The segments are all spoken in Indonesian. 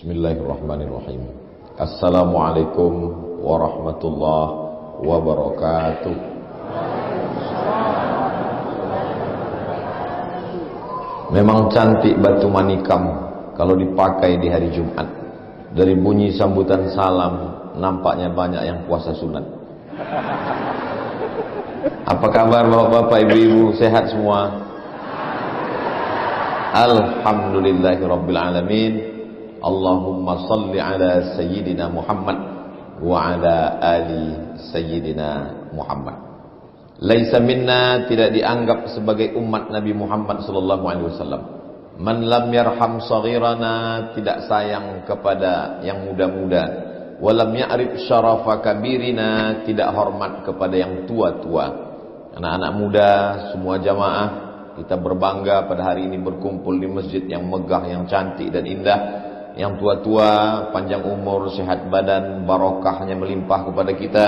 Bismillahirrahmanirrahim. Assalamualaikum warahmatullahi wabarakatuh. Memang cantik batu manikam kalau dipakai di hari Jumat. Dari bunyi sambutan salam nampaknya banyak yang puasa sunat. Apa kabar bapak-bapak, ibu-ibu, sehat semua? Alhamdulillahirabbil alamin. Allahumma salli ala sayyidina Muhammad wa ala ali sayyidina Muhammad. Laisa minna, tidak dianggap sebagai umat Nabi Muhammad sallallahu alaihi wasallam. Man lam yarham saghirana, tidak sayang kepada yang muda-muda. Wa lam ya'rif syarafa kabirina, tidak hormat kepada yang tua-tua. Anak-anak muda, semua jamaah, kita berbangga pada hari ini berkumpul di masjid yang megah, yang cantik dan indah. Yang tua-tua, panjang umur, sehat badan, barokahnya melimpah kepada kita.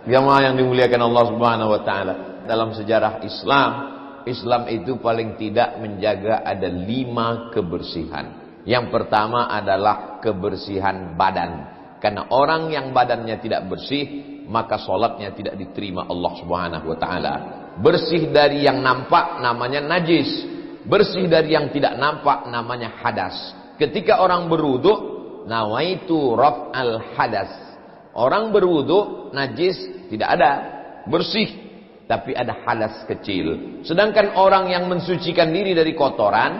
Jamaah yang dimuliakan Allah Subhanahu wa taala. Dalam sejarah Islam itu paling tidak menjaga ada 5 kebersihan. Yang pertama adalah kebersihan badan. Karena orang yang badannya tidak bersih, maka sholatnya tidak diterima Allah Subhanahu wa taala. Bersih dari yang nampak namanya najis. Bersih dari yang tidak nampak namanya hadas. Ketika orang berwudu, nawaitu raf'al hadas. Orang berwudu, najis tidak ada, bersih, tapi ada hadas kecil. Sedangkan orang yang mensucikan diri dari kotoran,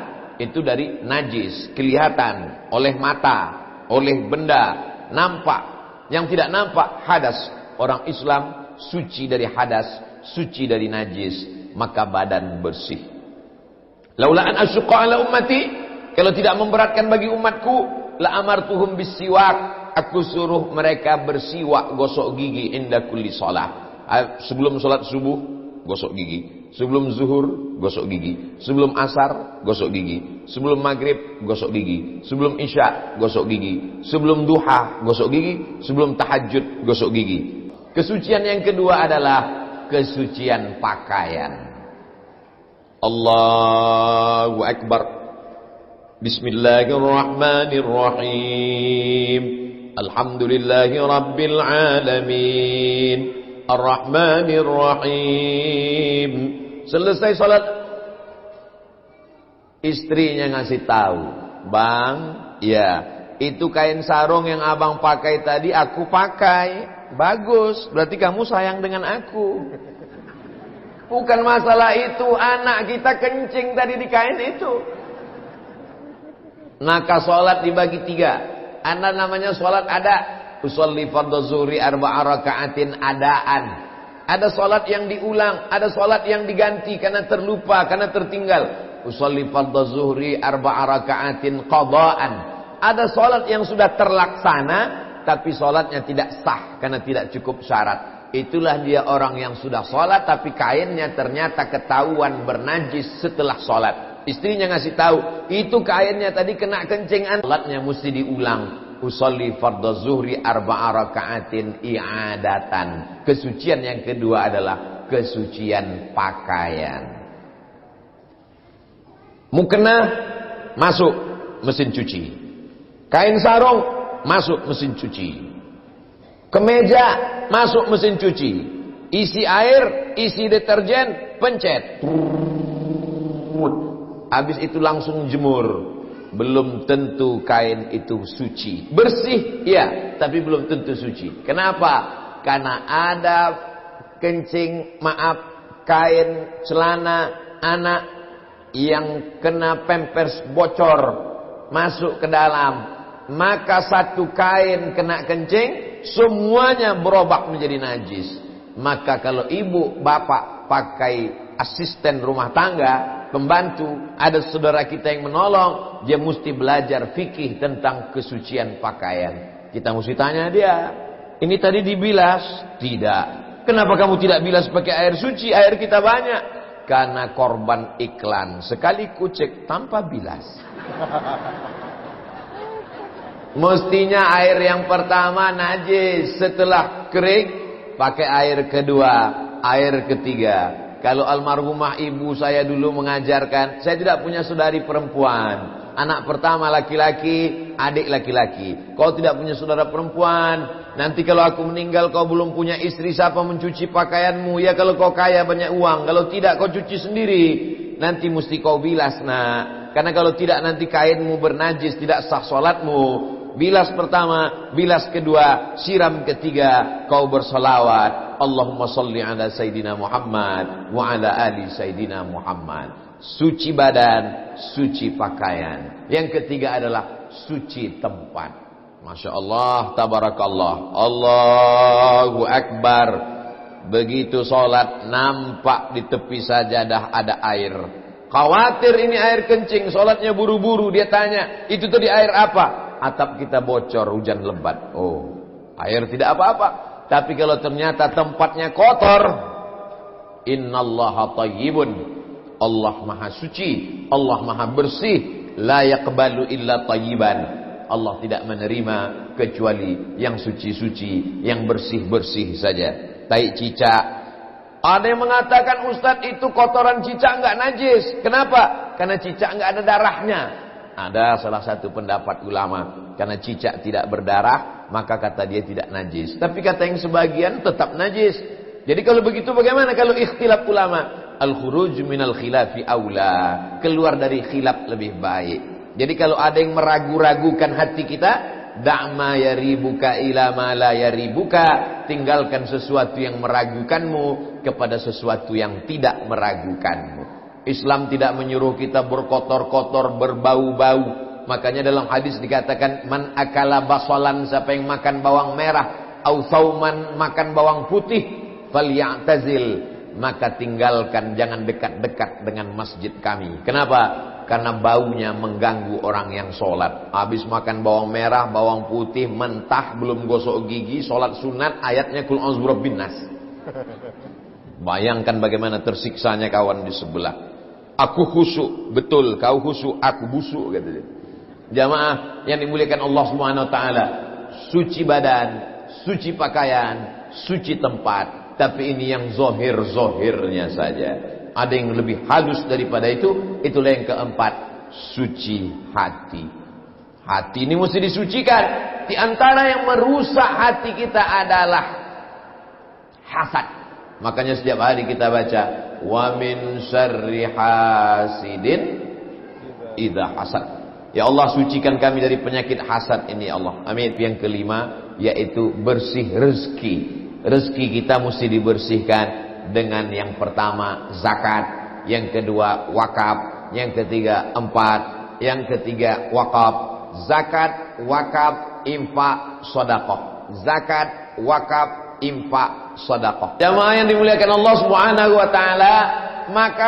itu dari najis, kelihatan oleh mata, oleh benda, nampak. Yang tidak nampak, hadas. Orang Islam suci dari hadas, suci dari najis, maka badan bersih. Laula an asyqa ala ummati, kalau tidak memberatkan bagi umatku, la amartuhum bisiwak, aku suruh mereka bersiwak, gosok gigi inda kulli shalah. Sebelum salat subuh, gosok gigi. Sebelum zuhur, gosok gigi. Sebelum asar, gosok gigi. Sebelum maghrib, gosok gigi. Sebelum isya, gosok gigi. Sebelum duha, gosok gigi. Sebelum tahajud, gosok gigi. Kesucian yang kedua adalah kesucian pakaian. Allahu Akbar. Bismillahirrahmanirrahim. Alhamdulillahi rabbil alamin. Ar-Rahmanirrahim. Selesai salat, istrinya ngasih tahu, "Bang, ya, itu kain sarung yang abang pakai tadi aku pakai. Bagus, berarti kamu sayang dengan aku." Bukan masalah itu, anak kita kencing tadi di kain itu. Maka sholat dibagi 3. Ada namanya sholat ada. Usolli fardhu zuhri 4 raka'atin adaan. Ada sholat yang diulang, ada sholat yang diganti karena terlupa, karena tertinggal. Usolli fardhu zuhri 4 raka'atin qadaan. Ada sholat yang sudah terlaksana, tapi sholatnya tidak sah karena tidak cukup syarat. Itulah dia orang yang sudah sholat tapi kainnya ternyata ketahuan bernajis setelah sholat. Istrinya ngasih tahu, itu kainnya tadi kena kencing, salatnya mesti diulang. Usolli fardhu zuhri 4 raka'atin i'adatan. Kesucian yang kedua adalah kesucian pakaian. Mukena masuk mesin cuci. Kain sarung masuk mesin cuci. Kemeja masuk mesin cuci. Isi air, isi deterjen, pencet. Habis itu langsung jemur. Belum tentu kain itu suci. Bersih, ya, tapi belum tentu suci. Kenapa? Karena ada kencing, kain, celana anak yang kena pampers bocor masuk ke dalam. Maka satu kain kena kencing, semuanya berubah menjadi najis. Maka kalau ibu, bapak pakai asisten rumah tangga, pembantu, ada saudara kita yang menolong, dia mesti belajar fikih tentang kesucian pakaian. Kita mesti tanya dia, ini tadi dibilas? Tidak. Kenapa kamu tidak bilas pakai air suci? Air kita banyak. Karena korban iklan, sekali kucek tanpa bilas. Mestinya air yang pertama najis, setelah kering pakai air kedua, air ketiga. Kalau almarhumah ibu saya dulu mengajarkan, saya tidak punya saudari perempuan. Anak pertama laki-laki, adik laki-laki. Kau tidak punya saudara perempuan. Nanti kalau aku meninggal kau belum punya istri, siapa mencuci pakaianmu? Ya kalau kau kaya banyak uang. Kalau tidak kau cuci sendiri. Nanti mesti kau bilas nak. Karena kalau tidak nanti kainmu bernajis, tidak sah solatmu. Bilas pertama, bilas kedua, siram ketiga, kau bersolawat. Allahumma salli ala Sayyidina Muhammad wa ala ali Sayyidina Muhammad. Suci badan, suci pakaian. Yang ketiga adalah suci tempat. Masya Allah, tabarakallah. Allahu Akbar. Begitu sholat, nampak di tepi sajadah ada air. Khawatir ini air kencing, sholatnya buru-buru. Dia tanya, itu tadi air apa? Atap kita bocor, hujan lebat. Oh, air tidak apa-apa. Tapi kalau ternyata tempatnya kotor, innallaha thayyibun. Allah maha suci, Allah maha bersih. La yaqbalu illa thayyiban. Allah tidak menerima kecuali yang suci-suci, yang bersih-bersih saja. Tai cicak. Ada yang mengatakan, Ustadz itu kotoran cicak enggak najis. Kenapa? Karena cicak enggak ada darahnya. Ada salah satu pendapat ulama, karena cicak tidak berdarah, maka kata dia tidak najis. Tapi kata yang sebagian tetap najis. Jadi kalau begitu bagaimana kalau ikhtilaf ulama? Al-khuruj minal khilafi aula. Keluar dari khilaf lebih baik. Jadi kalau ada yang meragu-ragukan hati kita, da'ma yaribuka ila ma la yaribuka. Tinggalkan sesuatu yang meragukanmu kepada sesuatu yang tidak meragukanmu. Islam tidak menyuruh kita berkotor-kotor, berbau-bau. Makanya dalam hadis dikatakan, man akala basalan, siapa yang makan bawang merah, au sauman, makan bawang putih, falyatazil, maka tinggalkan, jangan dekat-dekat dengan masjid kami. Kenapa? Karena baunya mengganggu orang yang sholat. Habis makan bawang merah, bawang putih, mentah, belum gosok gigi, sholat sunat, ayatnya kul a'udzu birabbin nas. Bayangkan bagaimana tersiksanya kawan di sebelah. Aku khusyuk, betul, kau khusyuk, aku busuk, kata dia. Jamaah yang dimuliakan Allah Subhanahu wa taala, suci badan, suci pakaian, suci tempat. Tapi ini yang zohir-zohirnya saja. Ada yang lebih halus daripada itu. Itulah yang keempat, suci hati. Hati ini mesti disucikan. Di antara yang merusak hati kita adalah hasad. Makanya setiap hari kita baca, wa min syarri hasidin idza hasad. Ya Allah, sucikan kami dari penyakit hasad ini ya Allah. Amin. Yang kelima yaitu bersih rezeki. Rezeki kita mesti dibersihkan dengan yang pertama zakat, yang kedua wakaf, yang ketiga yang ketiga wakaf. Zakat, wakaf, infak, sedekah. Zakat, wakaf, infak, sedekah. Jamaah yang dimuliakan Allah Subhanahu wa taala, maka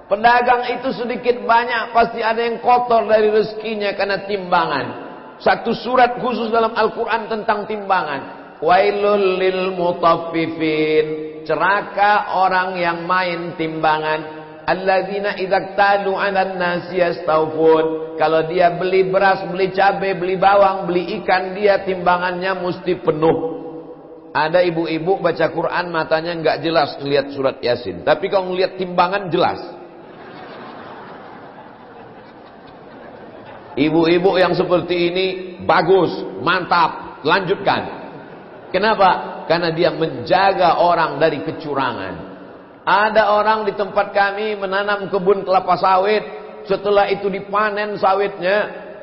pedagang itu sedikit banyak pasti ada yang kotor dari rezekinya karena timbangan. Satu surat khusus dalam Al-Qur'an tentang timbangan. Wailul lil mutaffifin, celaka orang yang main timbangan. Alladzina idza talu 'alan nasi yastawfun. Kalau dia beli beras, beli cabai, beli bawang, beli ikan, dia timbangannya mesti penuh. Ada ibu-ibu baca Quran matanya enggak jelas ngelihat surat Yasin, tapi kalau ngelihat timbangan jelas. Ibu-ibu yang seperti ini bagus, mantap, lanjutkan. Kenapa? Karena dia menjaga orang dari kecurangan. Ada orang di tempat kami menanam kebun kelapa sawit. Setelah itu dipanen sawitnya,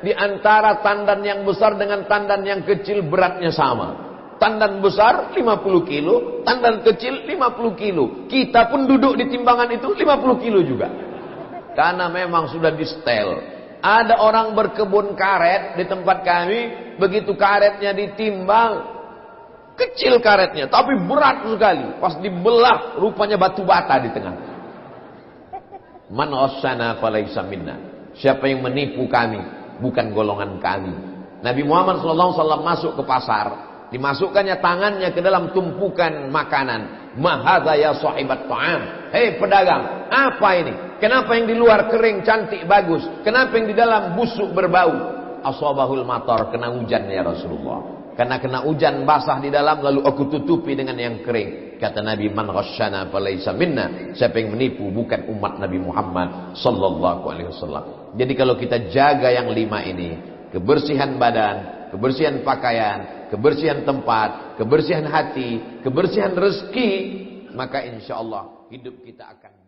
di antara tandan yang besar dengan tandan yang kecil beratnya sama. Tandan besar 50 kilo, tandan kecil 50 kilo. Kita pun duduk di timbangan itu 50 kilo juga. Karena memang sudah di setel. Ada orang berkebun karet di tempat kami, begitu karetnya ditimbang, kecil karetnya, tapi berat sekali. Pas dibelah, rupanya batu bata di tengah. Man ghasyana falaysa minna. Siapa yang menipu kami, bukan golongan kami. Nabi Muhammad SAW masuk ke pasar, dimasukkannya tangannya ke dalam tumpukan makanan. Ma hadza ya sahibat ta'am. Hei pedagang, apa ini? Kenapa yang di luar kering, cantik, bagus? Kenapa yang di dalam busuk, berbau? Ashabahul matar, kena hujan ya Rasulullah. Karena kena hujan basah di dalam, lalu aku tutupi dengan yang kering. Kata Nabi, man ghasyana falaysa minna. Siapa yang menipu bukan umat Nabi Muhammad sallallahu alaihi wasallam. Jadi kalau kita jaga yang 5 ini, kebersihan badan, kebersihan pakaian, kebersihan tempat, kebersihan hati, kebersihan rezeki, maka insyaallah hidup kita akan